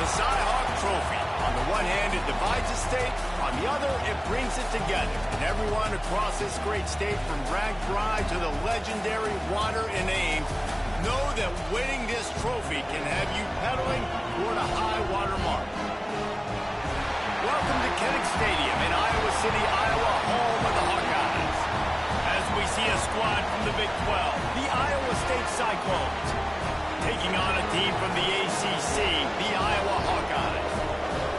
The Cy-Hawk Trophy. On the one hand, it divides the state. On the other, it brings it together. And everyone across this great state, from Bragg Bride to the legendary Water and Ames, know that winning this trophy can have you pedaling toward a high water mark. Welcome to Kinnick Stadium in Iowa City, Iowa, home of the Hawkeyes. As we see a squad from the Big 12, the Iowa State Cyclones, taking on a team from the ACC, the Iowa Hawkeyes.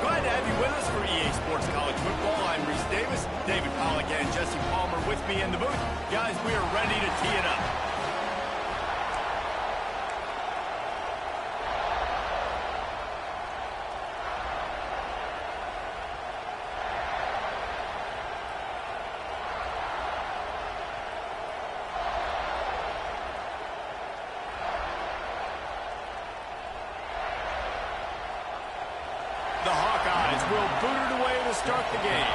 Glad to have you with us for EA Sports College Football. I'm Reese Davis, David Pollack and Jesse Palmer with me in the booth. Guys, we are ready to tee it up. The Hawkeyes will boot it away to start the game.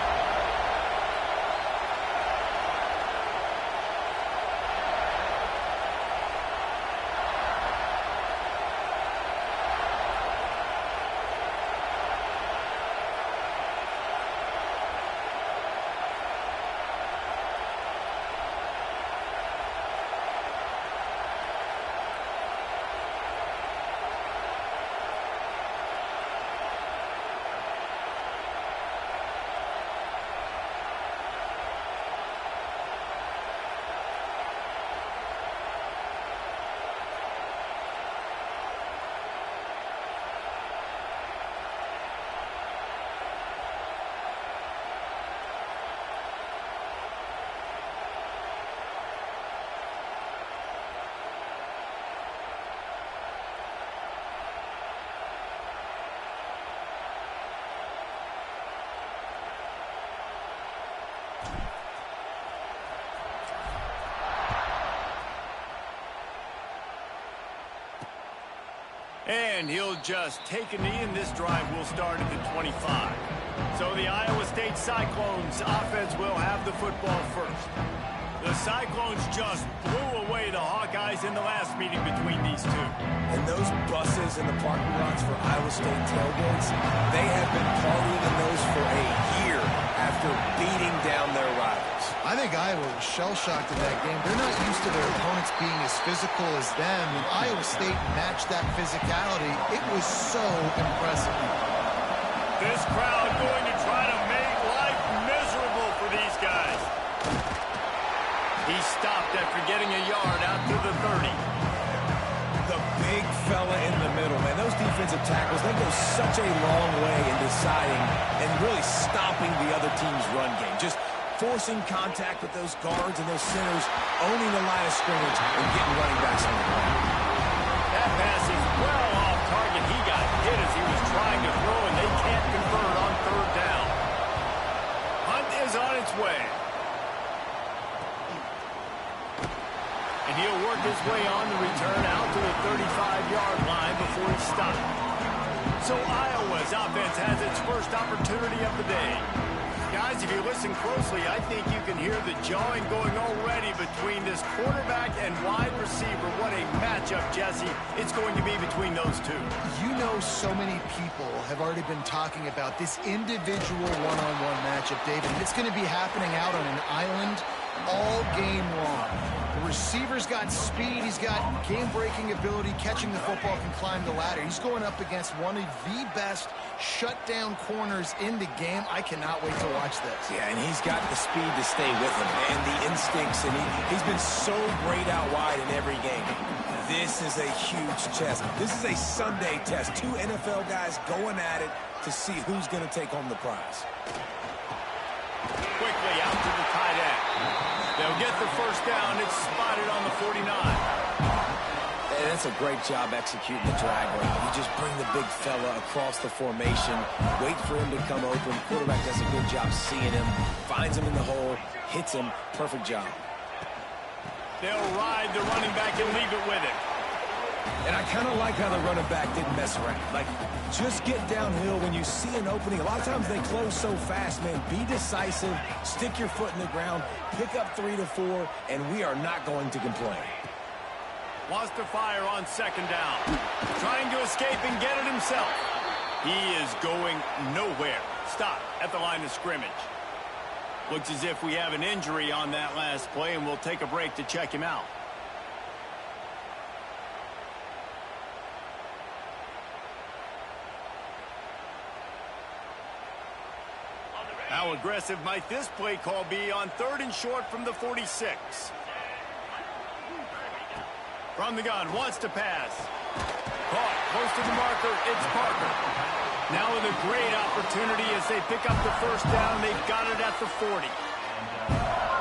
And he'll just take a knee, and this drive will start at the 25. So the Iowa State Cyclones offense will have the football first. The Cyclones just blew away the Hawkeyes in the last meeting between these two. And those buses in the parking lots for Iowa State tailgates, they have been partying in those for a year after beating down their rivals. I think Iowa was shell-shocked in that game. They're not used to their opponents being as physical as them, and Iowa State matched that physicality. It was so impressive. This crowd going to try to make life miserable for these guys. He stopped after getting a yard out to the 30. The big fella in the middle, man. Those defensive tackles, they go such a long way in deciding and really stopping the other team's run game. Just forcing contact with those guards and those centers, owning the line of scrimmage and getting running backs on the ground. That pass is well off target. He got hit as he was trying to throw, and they can't convert on third down. Hunt is on its way. And he'll work his way on the return out to the 35-yard line before he stopped. So Iowa's offense has its first opportunity of the day. Guys, if you listen closely, I think you can hear the jawing going already between this quarterback and wide receiver. What a matchup, Jesse, it's going to be between those two. You know, so many people have already been talking about this individual one-on-one matchup, David. It's going to be happening out on an island all game long. The receiver's got speed. He's got game-breaking ability. Catching the football, can climb the ladder. He's going up against one of the best shutdown corners in the game. I cannot wait to watch this. Yeah, and he's got the speed to stay with him and the instincts, and he's been so great out wide in every game. This is a huge test. This is a Sunday test. Two NFL guys going at it to see who's going to take home the prize. Quickly out to the tight end. They'll get the first down. It's spotted on the 49. And that's a great job executing the drag route. You just bring the big fella across the formation, wait for him to come open. Quarterback does a good job seeing him, finds him in the hole, hits him. Perfect job. They'll ride the running back and leave it with him. And I kind of like how the running back didn't mess around. Like, just get downhill when you see an opening. A lot of times they close so fast, man. Be decisive, stick your foot in the ground, pick up 3 to 4, and we are not going to complain. Wants to fire on second down. Trying to escape and get it himself. He is going nowhere. Stop at the line of scrimmage. Looks as if we have an injury on that last play, and we'll take a break to check him out. How aggressive might this play call be on 3rd and short from the 46? From the gun, wants to pass. Caught, close to the marker, it's Parker. Now with a great opportunity as they pick up the first down. They've got it at the 40.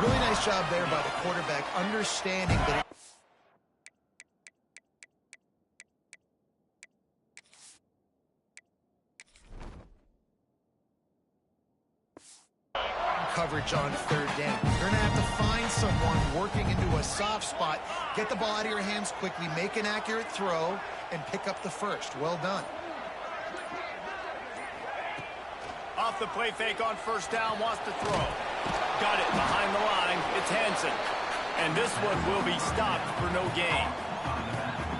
Really nice job there by the quarterback, understanding that coverage on 3rd down. You're going to have to find someone working into a soft spot, get the ball out of your hands quickly, make an accurate throw, and pick up the first. Well done. Off the play fake on 1st down, wants to throw. Got it behind the line. It's Hansen. And this one will be stopped for no gain.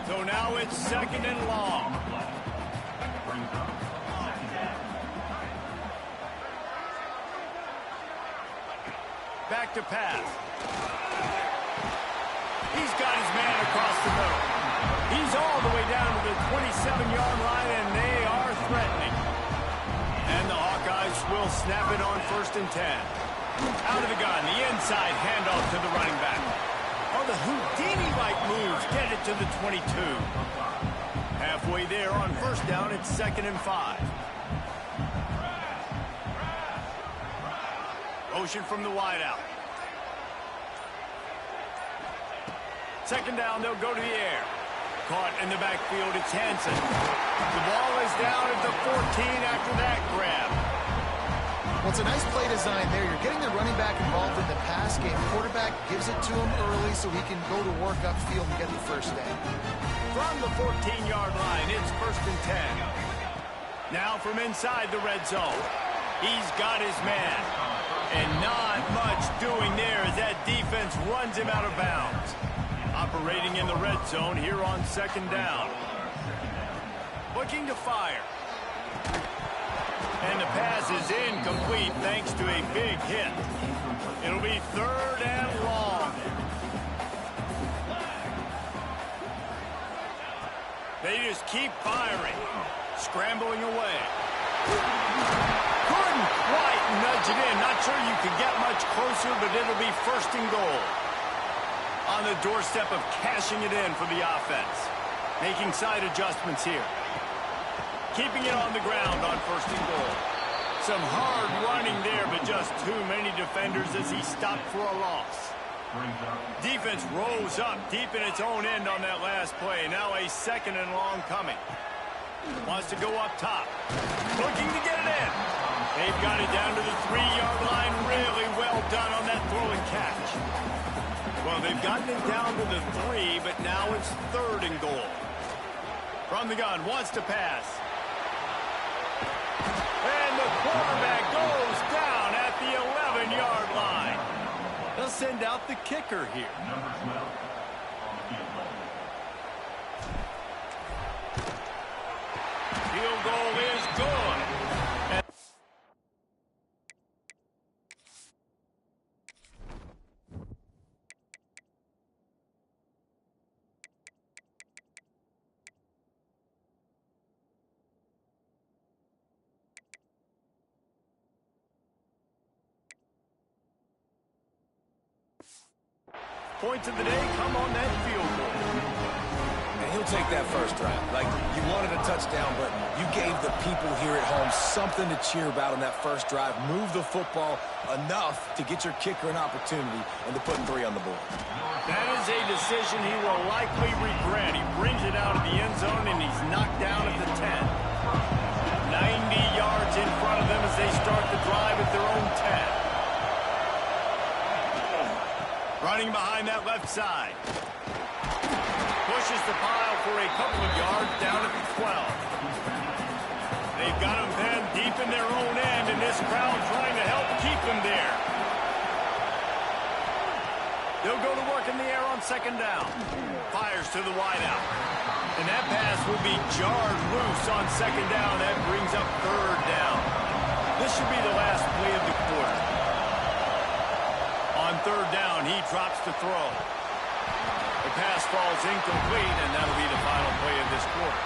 So now it's 2nd and long. Back to pass. He's got his man across the middle. He's all the way down to the 27-yard line, and they are threatening. And the Hawkeyes will snap it on 1st and 10. Out of the gun, the inside handoff to the running back. Oh, the Houdini-like moves get it to the 22. Halfway there on 1st down, it's 2nd and 5. Motion from the wideout. 2nd down, they'll go to the air. Caught in the backfield, it's Hansen. The ball is down at the 14 after that grab. Well, it's a nice play design there. You're getting the running back involved in the pass game. Quarterback gives it to him early so he can go to work upfield and get the first down. From the 14-yard line, it's 1st and 10. Now from inside the red zone. He's got his man. And not much doing there as that defense runs him out of bounds. Operating in the red zone here on 2nd down. Looking to fire. And the pass is incomplete thanks to a big hit. It'll be 3rd and long. They just keep firing. Scrambling away. Couldn't quite nudge it in. Not sure you could get much closer, but it'll be 1st and goal. On the doorstep of cashing it in for the offense. Making side adjustments here. Keeping it on the ground on 1st and goal. Some hard running there, but just too many defenders as he stopped for a loss. Defense rose up deep in its own end on that last play. Now a 2nd and long coming. Wants to go up top. Looking to get it in. They've got it down to the 3-yard line. Really well done on that throw and catch. Well, they've gotten it down to the 3, but now it's 3rd and goal. From the gun, wants to pass. And the quarterback goes down at the 11-yard line. They'll send out the kicker here. Field goal is good. Points of the day come on that field goal. And he'll take that first drive. Like, you wanted a touchdown, but you gave the people here at home something to cheer about on that first drive. Move the football enough to get your kicker an opportunity and to put 3 on the board. That is a decision he will likely regret. He brings it out of the end zone, and he's knocked down at the 10. 90 yards in front of them as they start the drive at their own 10. Running behind that left side. Pushes the pile for a couple of yards down at the 12. They've got them then deep in their own end, and this crowd trying to help keep them there. They'll go to work in the air on second down. Fires to the wideout. And that pass will be jarred loose on second down. That brings up third down. This should be the last play of the quarter. On third down, he drops to throw. The pass falls incomplete, and that'll be the final play of this quarter.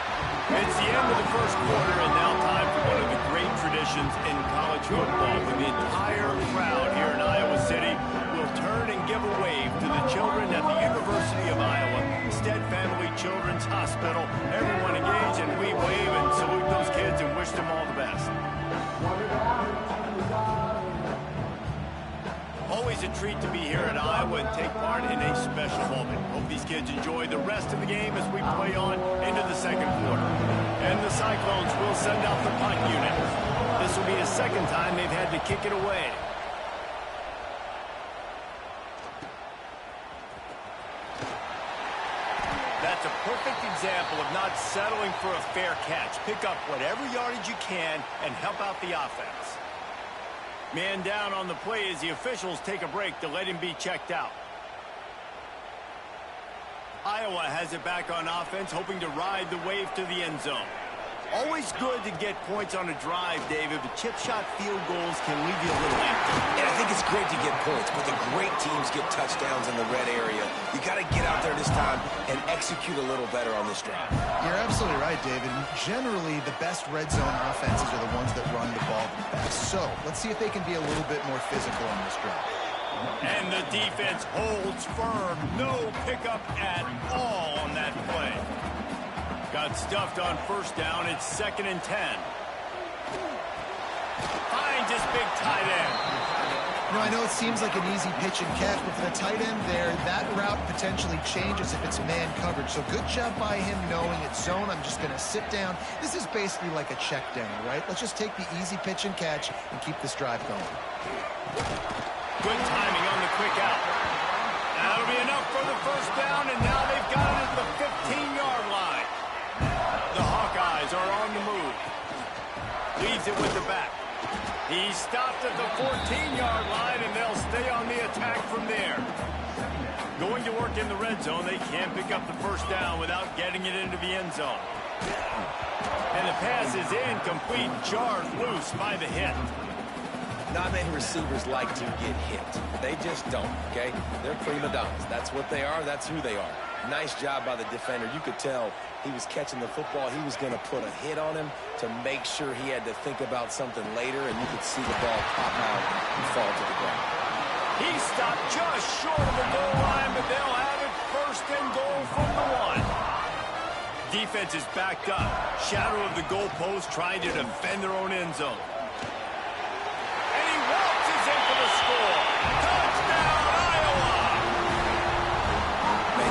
It's the end of the first quarter, and now time for one of the great traditions in college football. When the entire crowd here in Iowa City will turn and give a wave to the children at the University of Iowa, Stead Family Children's Hospital. Everyone engage, and we wave and salute those kids and wish them all the best. Always a treat to be here at Iowa and take part in a special moment. Hope these kids enjoy the rest of the game as we play on into the second quarter. And the Cyclones will send out the punt unit. This will be the second time they've had to kick it away. That's a perfect example of not settling for a fair catch. Pick up whatever yardage you can and help out the offense. Man down on the play as the officials take a break to let him be checked out. Iowa has it back on offense, hoping to ride the wave to the end zone. Always good to get points on a drive, David, but chip shot field goals can leave you a little empty. And I think it's great to get points, but the great teams get touchdowns in the red area. You got to get out there this time and execute a little better on this drive. You're absolutely right, David. Generally, the best red zone offenses are the ones that run the ball the best. So let's see if they can be a little bit more physical on this drive. And the defense holds firm. No pickup at all on that play. Got stuffed on first down. It's 2nd and 10. Finds his big tight end. You know, I know it seems like an easy pitch and catch, but for the tight end there, that route potentially changes if it's man coverage. So good job by him knowing it's zone. I'm just going to sit down. This is basically like a check down, right? Let's just take the easy pitch and catch and keep this drive going. Good timing on the quick out. That'll be enough for the first down, and now they've got it at the 15-yard line. The Hawkeyes are on the move. Leaves it with the back. He stopped at the 14-yard line, and they'll stay on the attack from there. Going to work in the red zone, they can't pick up the first down without getting it into the end zone. And the pass is incomplete, jarred loose by the hit. Not many receivers like to get hit. They just don't, okay? They're prima donnas. That's what they are. That's who they are. Nice job by the defender. You could tell he was catching the football. He was going to put a hit on him to make sure he had to think about something later, and you could see the ball pop out and fall to the ground. He stopped just short of the goal line, but they'll have it 1st and goal from the 1. Defense is backed up. Shadow of the goalpost trying to defend their own end zone.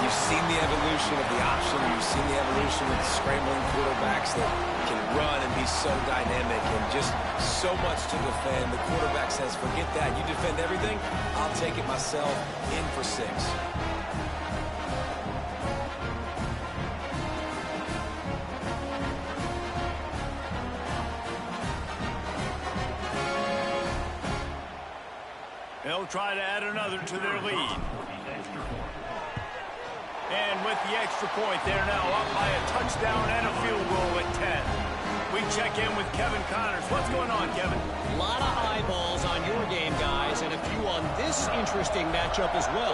You've seen the evolution of the option. You've seen the evolution of the scrambling quarterbacks that can run and be so dynamic and just so much to defend. The quarterback says, forget that. You defend everything, I'll take it myself. In for 6. They'll try to add another to their lead. And with the extra point, they're now up by a touchdown and a field goal at 10. We check in with Kevin Connors. What's going on, Kevin? A lot of eyeballs on your game, guys, and a few on this interesting matchup as well.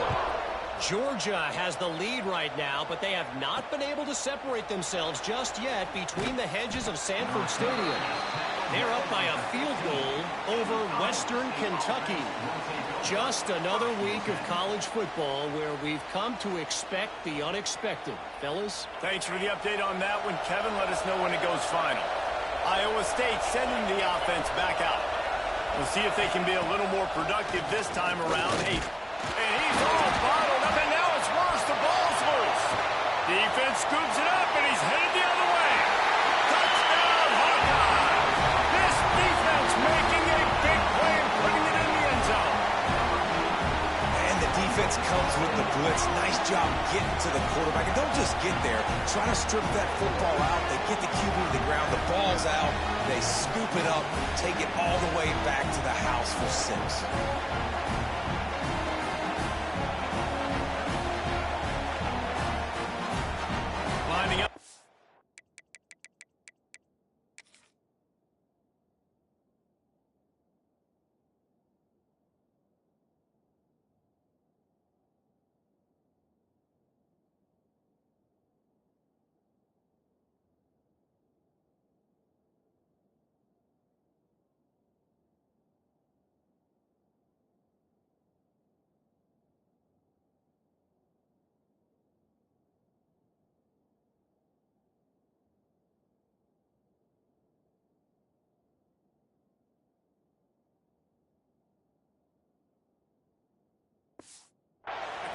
Georgia has the lead right now, but they have not been able to separate themselves just yet between the hedges of Sanford Stadium. They're up by a field goal over Western Kentucky. Just another week of college football where we've come to expect the unexpected. Fellas? Thanks for the update on that one, Kevin. Let us know when it goes final. Iowa State sending the offense back out. We'll see if they can be a little more productive this time around. And he's all bottled up, and now it's worse. The ball's loose. Defense scoops it up, and he's headed the other way. Touchdown, Hawkeyes! This defense making a big play and putting it in the end zone. Defense comes with the blitz. Nice job getting to the quarterback. And don't just get there. Try to strip that football out. They get the QB to the ground. The ball's out. They scoop it up, take it all the way back to the house for 6.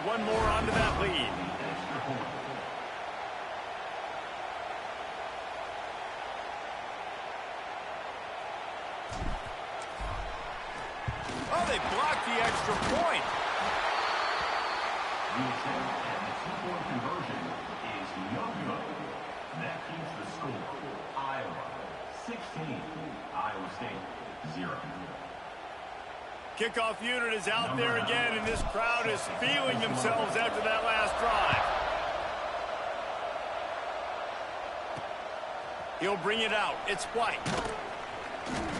one more onto that lead. Oh, they blocked the extra point. The attempt at the two-point conversion is no good. That keeps the score. Iowa 16, Iowa State 0. Kickoff unit is out there again, and this crowd is feeling themselves after that last drive. He'll bring it out. It's White.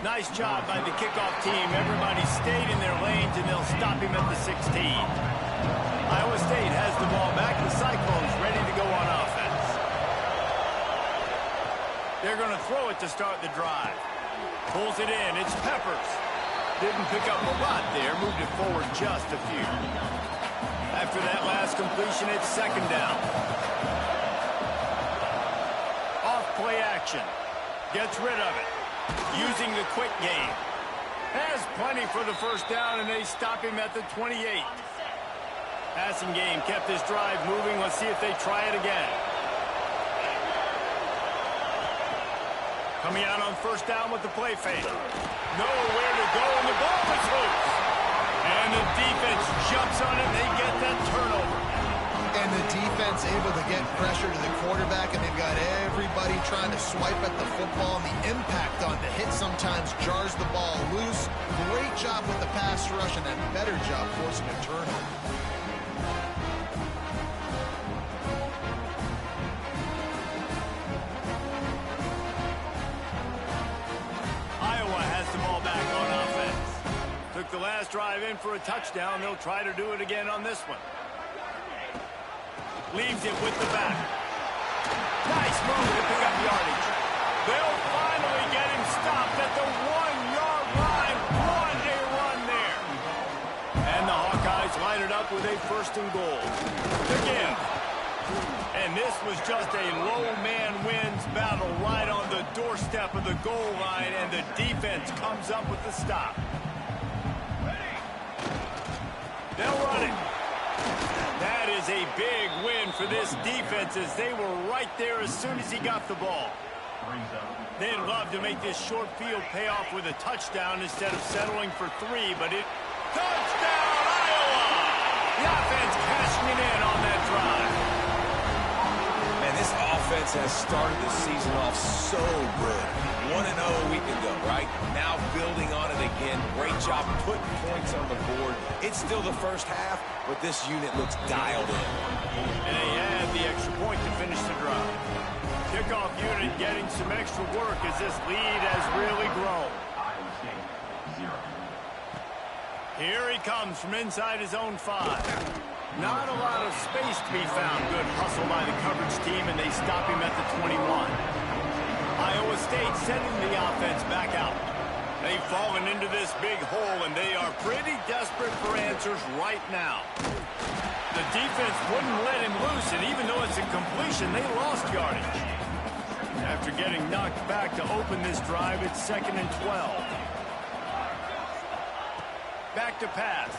Nice job by the kickoff team. Everybody stayed in their lanes, and they'll stop him at the 16. Iowa State has the ball back. The Cyclones ready to go on offense. They're going to throw it to start the drive. Pulls it in. It's Peppers. Didn't pick up a lot there. Moved it forward just a few. After that last completion, it's second down. Off play action. Gets rid of it. Using the quick game. Has plenty for the first down, and they stop him at the 28. Passing game kept this drive moving. Let's see if they try it again. Coming out on first down with the play fake. Nowhere to go, and the ball is loose. And the defense jumps on it, and they get that turnover. And the defense able to get pressure to the quarterback, and they've got everybody trying to swipe at the football, and the impact on the hit sometimes jars the ball loose. Great job with the pass rush, and a better job forcing a turnover. Took the last drive in for a touchdown. They'll try to do it again on this one. Leaves it with the back. Nice move to pick up yardage. They'll finally get him stopped at the 1-yard line. What a run there. And the Hawkeyes line it up with a first and goal. Again. And this was just a low man wins battle right on the doorstep of the goal line, and the defense comes up with the stop. They'll run it. That is a big win for this defense, as they were right there as soon as he got the ball. They'd love to make this short field pay off with a touchdown instead of settling for 3, but it... Touchdown, Iowa! The offense cashing it in on that drive. Man, this offense has started the season off so good. 1-0 a week ago, right? Now building on it again. Great job putting points on the board. It's still the first half, but this unit looks dialed in. And they had the extra point to finish the drive. Kickoff unit getting some extra work as this lead has really grown. Here he comes from inside his own 5. Not a lot of space to be found. Good hustle by the coverage team, and they stop him at the 21. Iowa State sending the offense back out. They've fallen into this big hole, and they are pretty desperate for answers right now. The defense wouldn't let him loose, and even though it's a completion, they lost yardage. After getting knocked back to open this drive, it's 2nd and 12. Back to pass.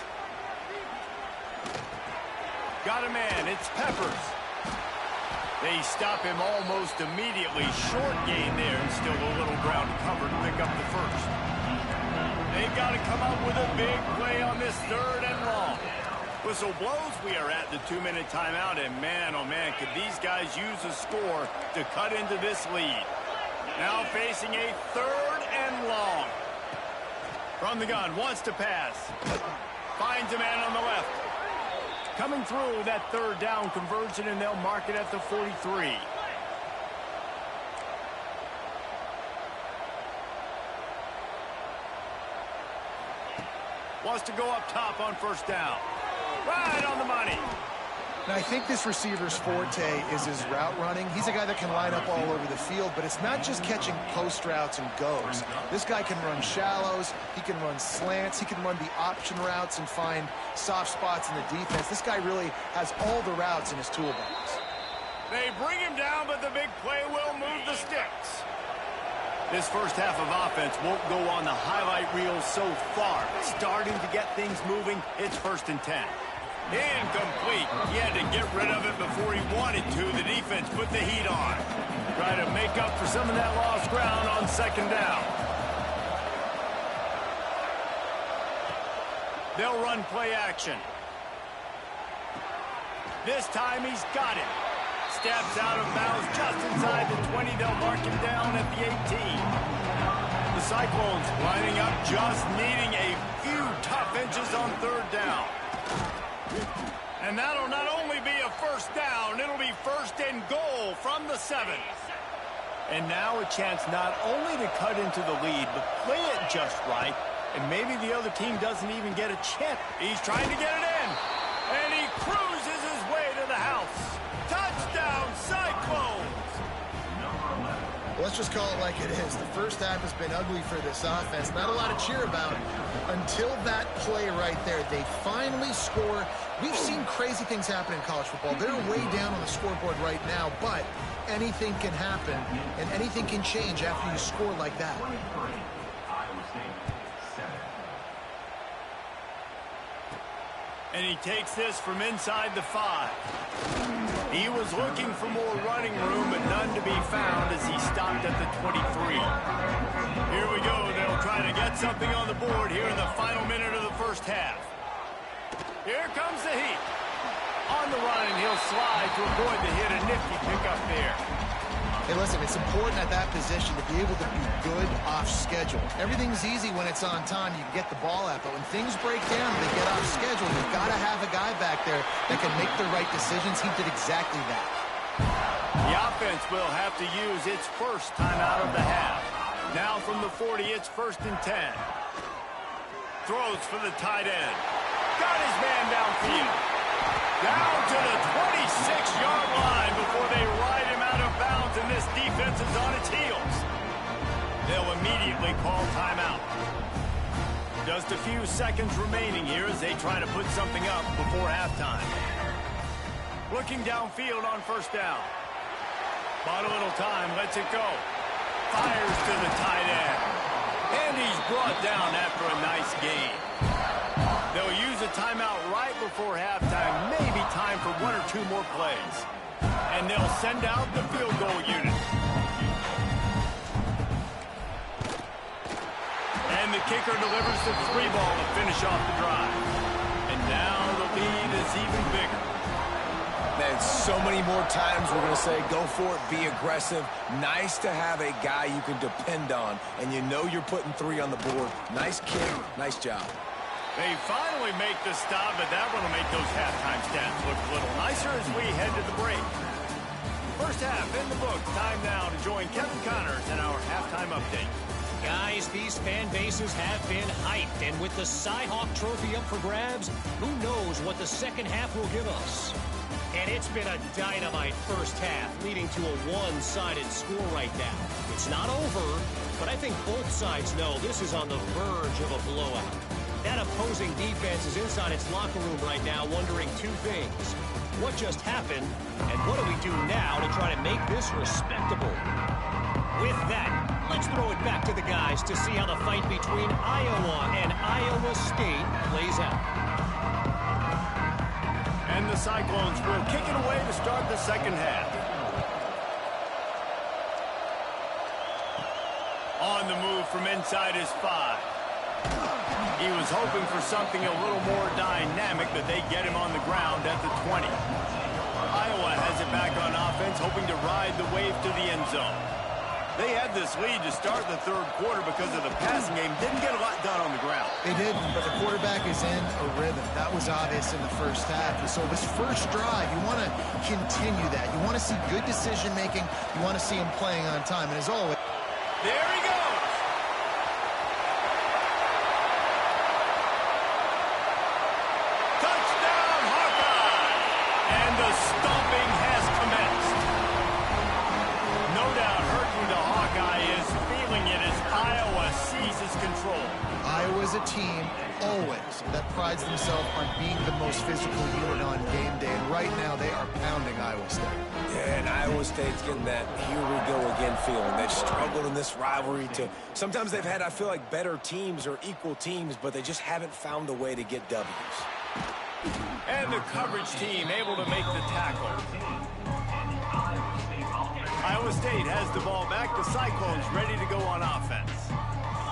Got a man. It's Peppers. They stop him almost immediately. Short gain there, and still a little ground to cover to pick up the first. They've got to come up with a big play on this 3rd and long. Whistle blows. We are at the 2-minute timeout, and man, oh man, could these guys use a score to cut into this lead. Now facing a 3rd and long. From the gun, wants to pass. Finds a man on the left. Coming through that 3rd down conversion, and they'll mark it at the 43. Wants to go up top on first down. Right on the money. And I think this receiver's forte is his route running. He's a guy that can line up all over the field, but it's not just catching post routes and goes. This guy can run shallows, he can run slants, he can run the option routes and find soft spots in the defense. This guy really has all the routes in his toolbox. They bring him down, but the big play will move the sticks. This first half of offense won't go on the highlight reel so far. Starting to get things moving. It's 1st and 10. Incomplete. He had to get rid of it before he wanted to. The defense put the heat on. Try to make up for some of that lost ground on second down. They'll run play action. This time he's got it. Steps out of bounds just inside the 20. They'll mark him down at the 18. The Cyclones lining up, just needing a few tough inches on third down. And that'll not only be a first down, it'll be first and goal from the 7. And now a chance not only to cut into the lead, but play it just right. And maybe the other team doesn't even get a chance. He's trying to get it in. And he cruises his way to the house. Touchdown, Cyclones! Let's just call it like it is. The first half has been ugly for this offense. Not a lot to cheer about until that play right there. They finally score. We've seen crazy things happen in college football. They're way down on the scoreboard right now, but anything can happen, and anything can change after you score like that. And he takes this from inside the 5. He was looking for more running room, but none to be found as he stopped at the 23. Here we go. They'll try to get something on the board here in the final minute of the first half. Here comes the heat. On the run, and he'll slide to avoid the hit. A nifty pickup there. Hey, listen, it's important at that position to be able to be good off schedule. Everything's easy when it's on time. You can get the ball out, but when things break down, they get off schedule. You've got to have a guy back there that can make the right decisions. He did exactly that. The offense will have to use its first timeout of the half. Now from the 40, it's first and 10. Throws for the tight end. Got his man downfield. Down to the 26-yard line before they ride him out of bounds, and this defense is on its heels. They'll immediately call timeout. Just a few seconds remaining here as they try to put something up before halftime. Looking downfield on first down. Bought a little time, lets it go. Fires to the tight end. And he's brought down after a nice gain. They'll use a timeout right before halftime. Maybe time for one or two more plays. And they'll send out the field goal unit. And the kicker delivers the 3-ball to finish off the drive. And now the lead is even bigger. Man, so many more times we're going to say, go for it, be aggressive. Nice to have a guy you can depend on, and you know you're putting 3 on the board. Nice kick, nice job. They finally make the stop, but that one will make those halftime stats look a little nicer as we head to the break. First half in the books. Time now to join Kevin Connors in our halftime update. Guys, these fan bases have been hyped, and with the Cy-Hawk Trophy up for grabs, who knows what the second half will give us. And it's been a dynamite first half, leading to a one-sided score right now. It's not over, but I think both sides know this is on the verge of a blowout. That opposing defense is inside its locker room right now wondering 2 things. What just happened, and what do we do now to try to make this respectable? With that, let's throw it back to the guys to see how the fight between Iowa and Iowa State plays out. And the Cyclones will kick it away to start the second half. On the move from inside his 5. He was hoping for something a little more dynamic, but they get him on the ground at the 20. Iowa has it back on offense, hoping to ride the wave to the end zone. They had this lead to start the third quarter because of the passing game. Didn't get a lot done on the ground. They didn't, but the quarterback is in a rhythm. That was obvious in the first half. And so this first drive, you want to continue that. You want to see good decision-making. You want to see him playing on time. And as always... There he goes. Touchdown, Hawkeyes! And the stomping has commenced. No doubt hurting the Hawkeye is feeling it as Iowa seizes control. Iowa's a team, always, that prides themselves on being the most physical unit on game day. And right now, they are pounding Iowa State. Yeah, and Iowa State's getting that here we go again feeling. They've struggled in this rivalry to... Sometimes they've had, I feel like, better teams or equal teams, but they just haven't found a way to get W's. And the coverage team able to make the tackle. Iowa State has the ball back. The Cyclones ready to go on offense.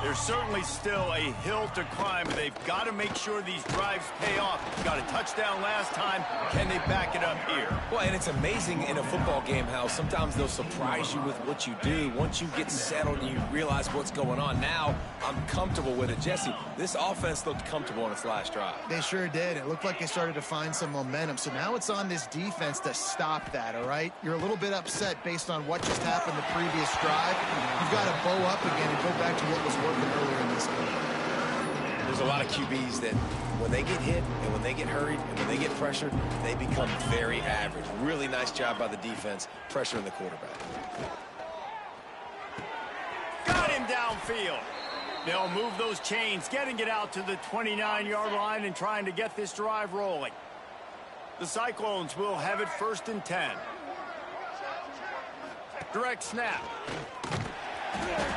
There's certainly still a hill to climb. They've got to make sure these drives pay off. Got a touchdown last time. Can they back it up here? Well, and it's amazing in a football game how sometimes they'll surprise you with what you do. Once you get settled and you realize what's going on, now I'm comfortable with it. Jesse, this offense looked comfortable on its last drive. They sure did. It looked like they started to find some momentum. So now it's on this defense to stop that, all right? You're a little bit upset based on what just happened the previous drive. You've got to bow up again and go back to what was working earlier in this game. There's a lot of QBs that when they get hit and when they get hurried and when they get pressured, they become very average. Really nice job by the defense pressuring the quarterback. Got him downfield. They'll move those chains, getting it out to the 29-yard line and trying to get this drive rolling. The Cyclones will have it 1st and 10. Direct snap.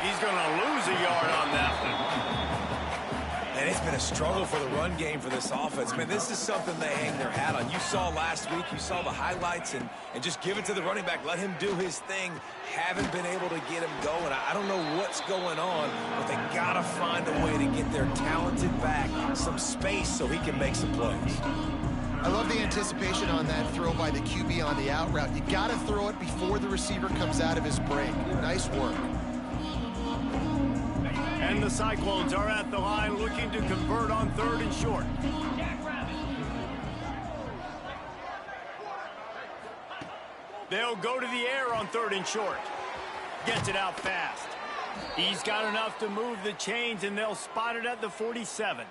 He's going to lose a yard on that one. And it's been a struggle for the run game for this offense. Man, this is something they hang their hat on. You saw last week, you saw the highlights, and just give it to the running back. Let him do his thing. Haven't been able to get him going. I don't know what's going on, but they got to find a way to get their talented back some space so he can make some plays. I love the anticipation on that throw by the QB on the out route. You got to throw it before the receiver comes out of his break. Nice work. And the Cyclones are at the line looking to convert on 3rd and short. They'll go to the air on 3rd and short. Gets it out fast. He's got enough to move the chains, and they'll spot it at the 47.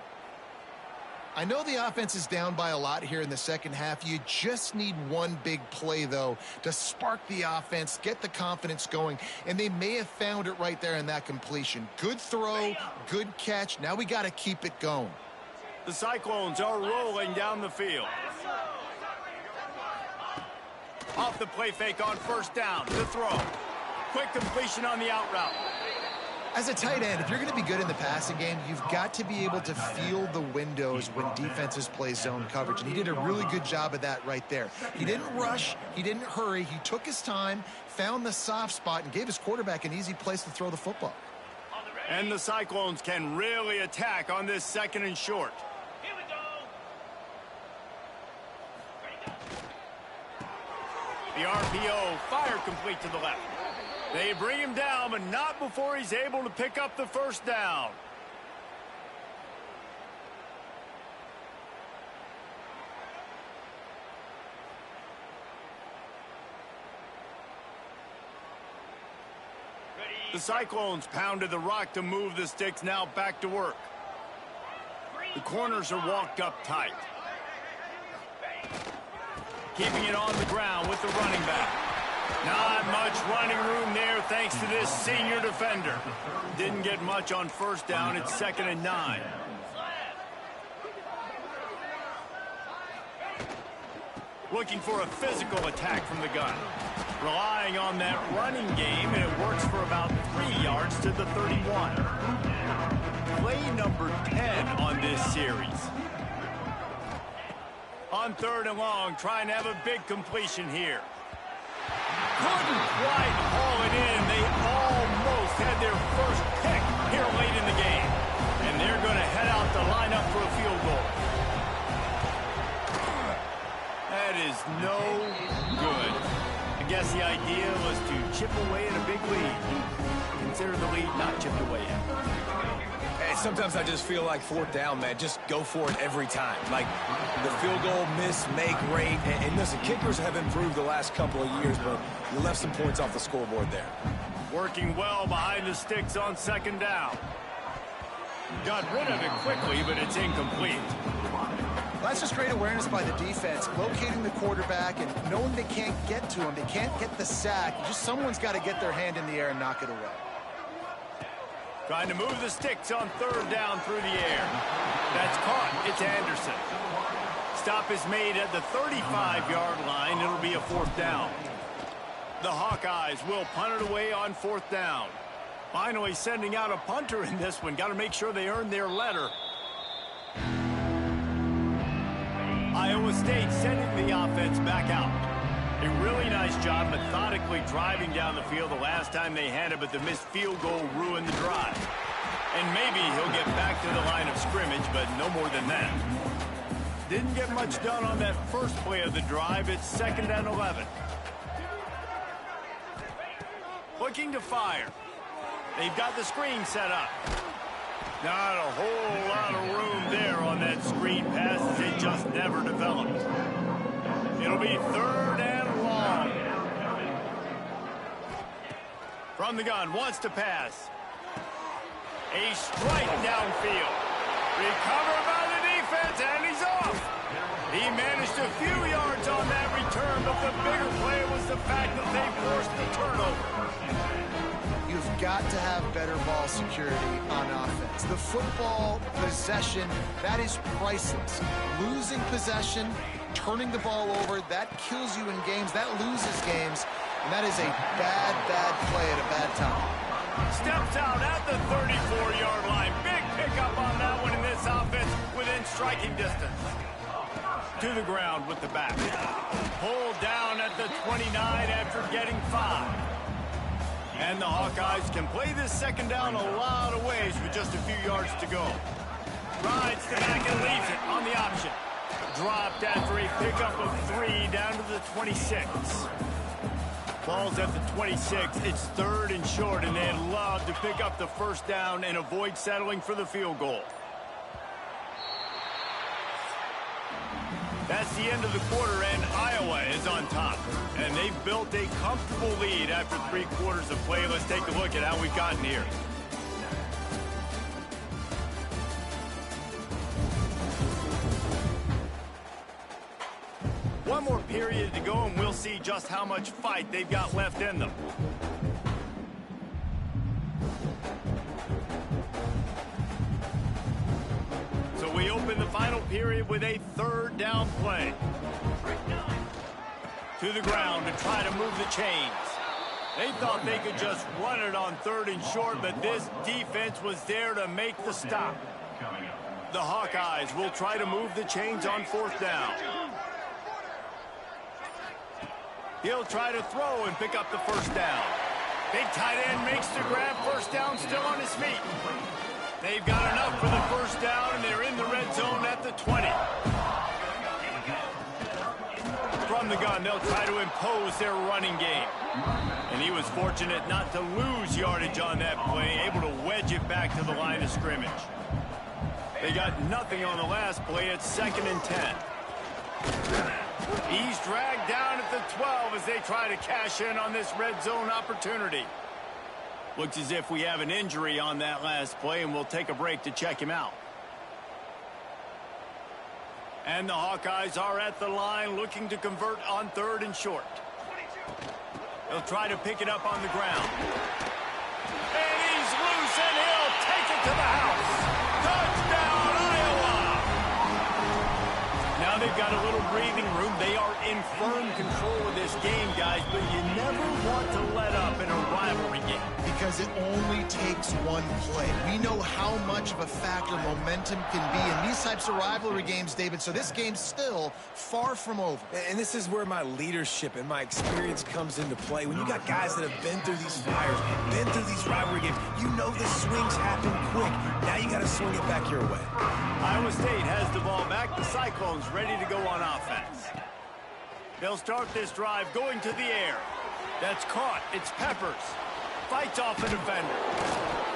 I know the offense is down by a lot here in the second half. You just need one big play, though, to spark the offense, get the confidence going, and they may have found it right there in that completion. Good throw, good catch. Now we got to keep it going. The Cyclones are rolling down the field. Off the play fake on 1st down. The throw. Quick completion on the out route. As a tight end, if you're going to be good in the passing game, you've got to be able to feel the windows when defenses play zone coverage. And he did a really good job of that right there. He didn't rush. He didn't hurry. He took his time, found the soft spot, and gave his quarterback an easy place to throw the football. And the Cyclones can really attack on this 2nd and short. Here we go. The RPO fire complete to the left. They bring him down, but not before he's able to pick up the 1st down. The Cyclones pounded the rock to move the sticks, now back to work. The corners are walked up tight. Keeping it on the ground with the running back. Not much running room there thanks to this senior defender. Didn't get much on 1st down. It's 2nd and 9. Looking for a physical attack from the gun. Relying on that running game, and it works for about 3 yards to the 31. Play number 10 on this series. On 3rd and long, trying to have a big completion here. Couldn't quite haul it in. They almost had their first pick here late in the game. And they're going to head out to line up for a field goal. That is no good. I guess the idea was to chip away at a big lead. Consider the lead not chipped away yet. Hey, sometimes I just feel like 4th down, man. Just go for it every time. Like the field goal miss, make rate. And listen, kickers have improved the last couple of years, but you left some points off the scoreboard there. Working well behind the sticks on 2nd down. Got rid of it quickly, but it's incomplete. Well, that's just great awareness by the defense, locating the quarterback and knowing they can't get to him. They can't get the sack. Just someone's got to get their hand in the air and knock it away. Trying to move the sticks on 3rd down through the air. That's caught. It's Anderson. Stop is made at the 35-yard line. It'll be a 4th down. The Hawkeyes will punt it away on 4th down. Finally sending out a punter in this one. Got to make sure they earn their letter. Iowa State sending the offense back out. A really nice job methodically driving down the field the last time they had it, but the missed field goal ruined the drive. And maybe he'll get back to the line of scrimmage, but no more than that. Didn't get much done on that first play of the drive. It's 2nd and 11. Looking to fire. They've got the screen set up. Not a whole lot of room there on that screen pass as it just never developed. It'll be 3rd and long. From the gun, wants to pass. A strike downfield. Recovered by the defense, and he's off. He managed a few yards on that return, but the bigger play was the fact that they forced the turnover. You've got to have better ball security on offense. The football possession, that is priceless. Losing possession, turning the ball over, that kills you in games, that loses games, and that is a bad, bad play at a bad time. Steps out at the 34-yard line. Big pickup on that one in this offense within striking distance. To the ground with the back. Pulled down at the 29 after getting 5. And the Hawkeyes can play this 2nd down a lot of ways with just a few yards to go. Rides the back and leaves it on the option. Dropped after a pickup of 3 down to the 26. Ball's at the 26. It's 3rd and short, and they'd love to pick up the 1st down and avoid settling for the field goal. That's the end of the quarter, and Iowa is on top. And they've built a comfortable lead after 3 quarters of play. Let's take a look at how we've gotten here. One more period to go, and we'll see just how much fight they've got left in them. So we open the final period with a 3rd down play. To the ground to try to move the chains. They thought they could just run it on 3rd and short, but this defense was there to make the stop. The Hawkeyes will try to move the chains on 4th down. He'll try to throw and pick up the 1st down. Big tight end makes the grab. 1st down, still on his feet. They've got enough for the 1st down, and they're in the red zone at the 20. From the gun, they'll try to impose their running game. And he was fortunate not to lose yardage on that play, able to wedge it back to the line of scrimmage. They got nothing on the last play. It's 2nd and 10. He's dragged down at the 12 as they try to cash in on this red zone opportunity. Looks as if we have an injury on that last play, and we'll take a break to check him out. And the Hawkeyes are at the line looking to convert on 3rd and short. They'll try to pick it up on the ground. And he's loose, and he'll take it to the house. Touchdown, Iowa! Now they've got a little breathing room. They are in firm control of this game, guys, but you never want to let up in a rivalry game. Because it only takes one play. We know how much of a factor momentum can be in these types of rivalry games, David, so this game's still far from over. And this is where my leadership and my experience comes into play. When you got guys that have been through these fires, been through these rivalry games, you know the swings happen quick. Now you got to swing it back your way. Iowa State has the ball back. The Cyclones ready to go on offense. They'll start this drive going to the air. That's caught. It's Peppers. Fights off a defender.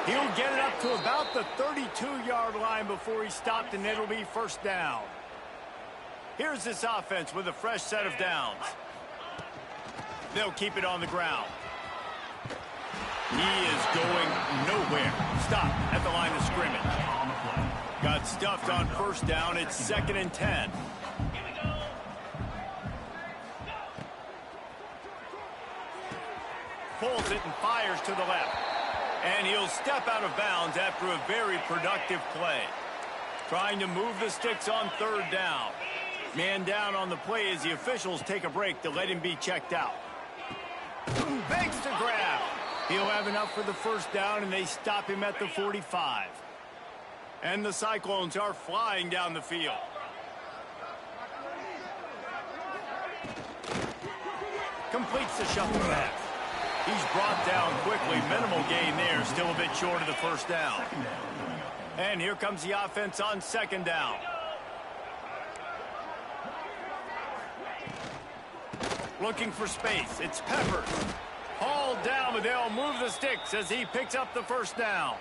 He'll get it up to about the 32-yard line before he stopped, and it'll be 1st down. Here's this offense with a fresh set of downs. They'll keep it on the ground. He is going nowhere. Stop at the line of scrimmage. Got stuffed on 1st down. It's 2nd and 10. Pulls it and fires to the left. And he'll step out of bounds after a very productive play. Trying to move the sticks on 3rd down. Man down on the play as the officials take a break to let him be checked out. Makes the grab. He'll have enough for the 1st down, and they stop him at the 45. And the Cyclones are flying down the field. Completes the shuffle pass. He's brought down quickly. Minimal gain there. Still a bit short of the first down. And here comes the offense on second down. Looking for space. It's Peppers. Hauled down, but they'll move the sticks as he picks up the first down.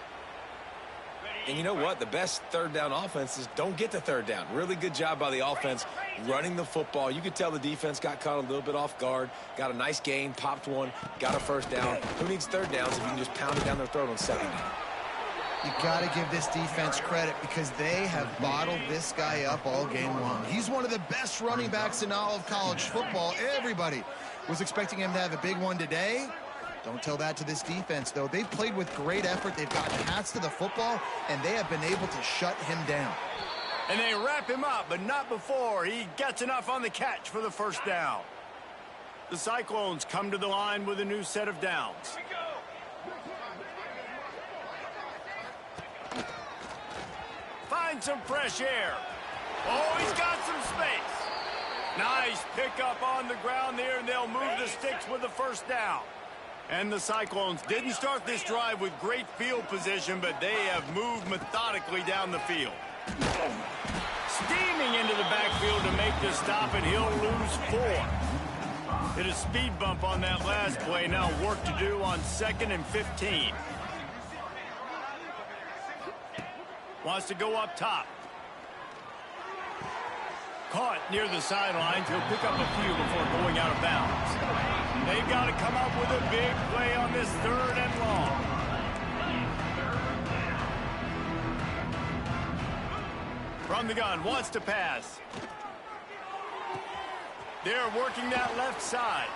And you know what? The best third down offenses don't get to third down. Really good job by the offense running the football. You could tell the defense got caught a little bit off guard. Got a nice gain, popped one, got a first down. Who needs third downs if you can just pound it down their throat on second down? You got to give this defense credit because they have bottled this guy up all game long. He's one of the best running backs in all of college football. Everybody was expecting him to have a big one today. Don't tell that to this defense, though. They've played with great effort. They've gotten hats to the football, and they have been able to shut him down. And they wrap him up, but not before he gets enough on the catch for the first down. The Cyclones come to the line with a new set of downs. Find some fresh air. Oh, he's got some space. Nice pickup on the ground there, and they'll move the sticks with the first down. And the Cyclones didn't start this drive with great field position, but they have moved methodically down the field. Steaming into the backfield to make the stop, and he'll lose 4. Hit a speed bump on that last play. Now work to do on 2nd and 15. Wants to go up top. Caught near the sidelines. He'll pick up a few before going out of bounds. They've got to come up with a big play on this 3rd and long. From the gun, wants to pass. They're working that left side.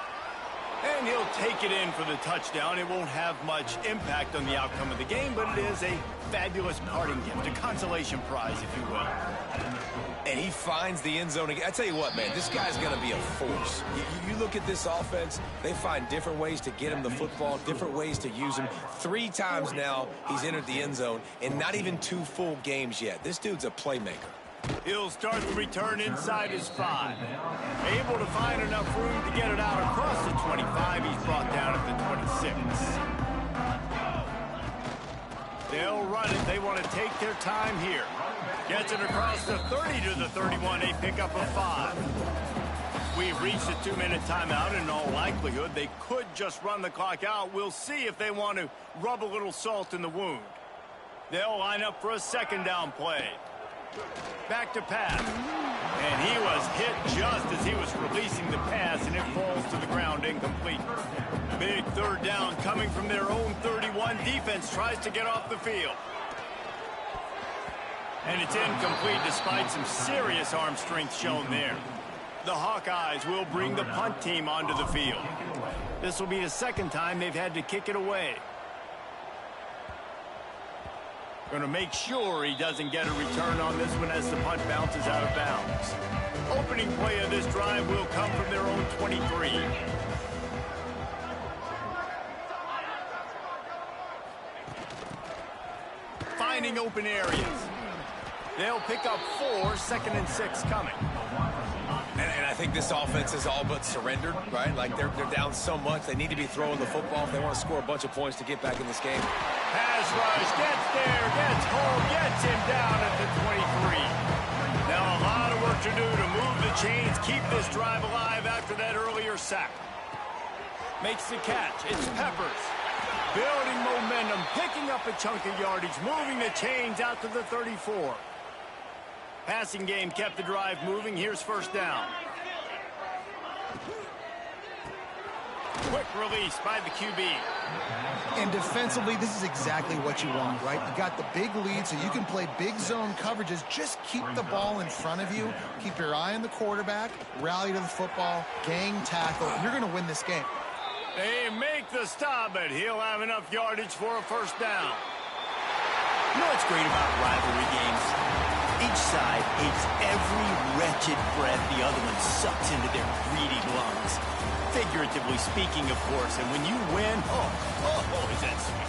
And he'll take it in for the touchdown. It won't have much impact on the outcome of the game, but it is a fabulous parting gift, a consolation prize, if you will. And he finds the end zone again. I tell you what, man, this guy's going to be a force. You look at this offense, they find different ways to get him the football, different ways to use him. 3 times now he's entered the end zone, and not even 2 full games yet. This dude's a playmaker. He'll start the return inside his 5. Able to find enough room to get it out across the 25. He's brought down at the 26. They'll run it. They want to take their time here. Gets it across the 30 to the 31. They pick up a 5. We've reached a 2-minute timeout. In all likelihood, they could just run the clock out. We'll see if they want to rub a little salt in the wound. They'll line up for a 2nd down play. Back to pass. And he was hit just as he was releasing the pass, and it falls to the ground incomplete. Big 3rd down coming from their own 31. Defense tries to get off the field. And it's incomplete despite some serious arm strength shown there. The Hawkeyes will bring the punt team onto the field. This will be the 2nd time they've had to kick it away. Going to make sure he doesn't get a return on this one as the punt bounces out of bounds. Opening play of this drive will come from their own 23. Finding open areas. They'll pick up 4, 2nd and 6 coming. And I think this offense is all but surrendered, right? Like they're down so much, they need to be throwing the football if they want to score a bunch of points to get back in this game. Pass rush, gets there, gets home, gets him down at the 23. Now a lot of work to do to move the chains, keep this drive alive after that earlier sack. Makes the catch. It's Peppers. Building momentum, picking up a chunk of yardage, moving the chains out to the 34. Passing game kept the drive moving. Here's 1st down. Quick release by the QB. And defensively, this is exactly what you want, right? You got the big lead, so you can play big zone coverages. Just keep the ball in front of you. Keep your eye on the quarterback. Rally to the football. Gang tackle. You're going to win this game. They make the stop, but he'll have enough yardage for a 1st down. You know what's great about rivalry games? Each side hates every wretched breath the other one sucks into their greedy lungs. Figuratively speaking, of course, and when you win, oh, is that sweet.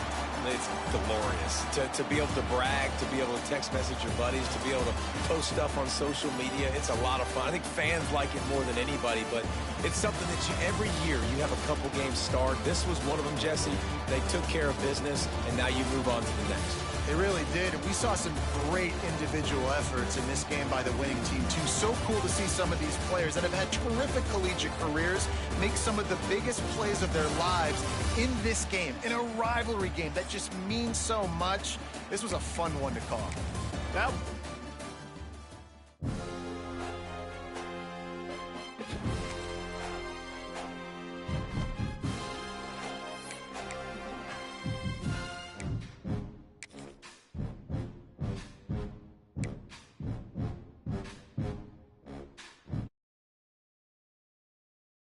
It's glorious to be able to brag, to be able to text message your buddies, to be able to post stuff on social media. It's a lot of fun. I think fans like it more than anybody, but it's something that every year you have a couple games start. This was one of them, Jesse. They took care of business, and now you move on to the next. They really did, and we saw some great individual efforts in this game by the winning team, too. So cool to see some of these players that have had terrific collegiate careers make some of the biggest plays of their lives in this game, in a rivalry game that just means so much. This was a fun one to call. Well,